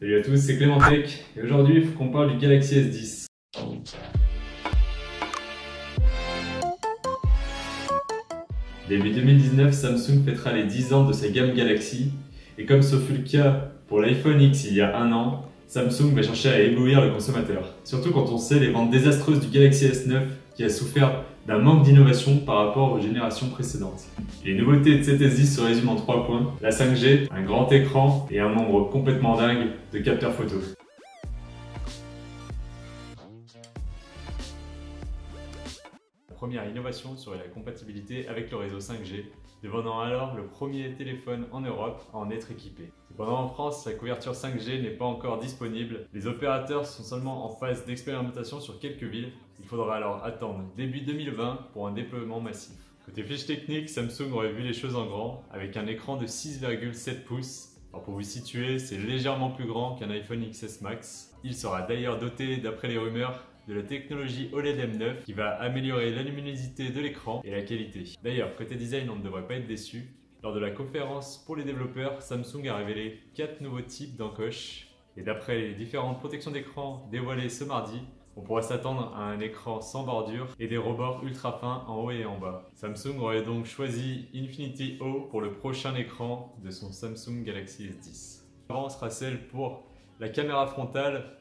Salut à tous, c'est Clémentech et aujourd'hui il faut qu'on parle du Galaxy S10. Début 2019, Samsung fêtera les 10 ans de sa gamme Galaxy et comme ce fut le cas pour l'iPhone X il y a un an, Samsung va chercher à éblouir le consommateur. Surtout quand on sait les ventes désastreuses du Galaxy S9 qui a souffert d'un manque d'innovation par rapport aux générations précédentes. Les nouveautés de cet S10 se résument en 3 points: la 5G, un grand écran et un nombre complètement dingue de capteurs photo. La première innovation serait la compatibilité avec le réseau 5G, devenant alors le premier téléphone en Europe à en être équipé. Cependant en France, la couverture 5G n'est pas encore disponible. Les opérateurs sont seulement en phase d'expérimentation sur quelques villes. Il faudra alors attendre début 2020 pour un déploiement massif. Côté fiche technique, Samsung aurait vu les choses en grand avec un écran de 6,7 pouces. Alors pour vous situer, c'est légèrement plus grand qu'un iPhone XS Max. Il sera d'ailleurs doté, d'après les rumeurs, de la technologie OLED M9 qui va améliorer la luminosité de l'écran et la qualité. D'ailleurs, côté design, on ne devrait pas être déçu. Lors de la conférence pour les développeurs, Samsung a révélé 4 nouveaux types d'encoches. Et d'après les différentes protections d'écran dévoilées ce mardi, on pourra s'attendre à un écran sans bordure et des rebords ultra fins en haut et en bas. Samsung aurait donc choisi Infinity O pour le prochain écran de son Samsung Galaxy S10. Avant sera celle pour la caméra frontale.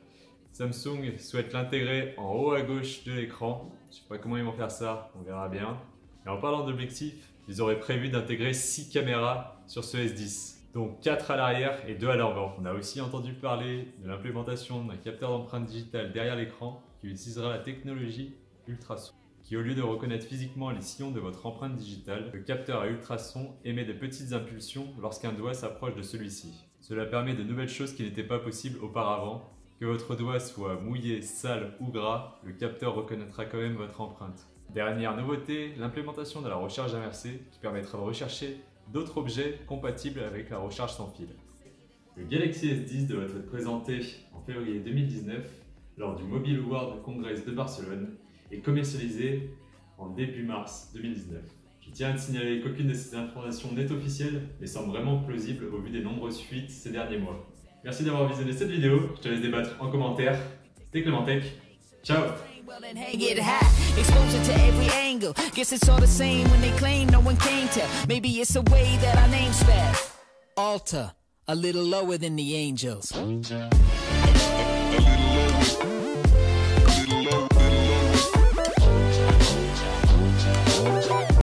Samsung souhaite l'intégrer en haut à gauche de l'écran. Je ne sais pas comment ils vont faire ça, on verra bien. Et en parlant d'objectifs, ils auraient prévu d'intégrer 6 caméras sur ce S10. Donc 4 à l'arrière et 2 à l'avant. On a aussi entendu parler de l'implémentation d'un capteur d'empreinte digitale derrière l'écran qui utilisera la technologie ultrason, qui au lieu de reconnaître physiquement les sillons de votre empreinte digitale, le capteur à ultrasons émet de petites impulsions lorsqu'un doigt s'approche de celui-ci. Cela permet de nouvelles choses qui n'étaient pas possibles auparavant. Que votre doigt soit mouillé, sale ou gras, le capteur reconnaîtra quand même votre empreinte. Dernière nouveauté, l'implémentation de la recharge inversée qui permettra de rechercher d'autres objets compatibles avec la recharge sans fil. Le Galaxy S10 devrait être présenté en février 2019 lors du Mobile World Congress de Barcelone et commercialisé en début mars 2019. Je tiens à te signaler qu'aucune de ces informations n'est officielle mais semble vraiment plausible au vu des nombreuses fuites ces derniers mois. Merci d'avoir visionné cette vidéo, je te laisse débattre en commentaire. C'était Clémentech, ciao! Well, then hang it high, expose it to every angle. Guess it's all the same when they claim no one came to. Maybe it's the way that our name's spelled. Altar, a little lower than the angels. A little lower.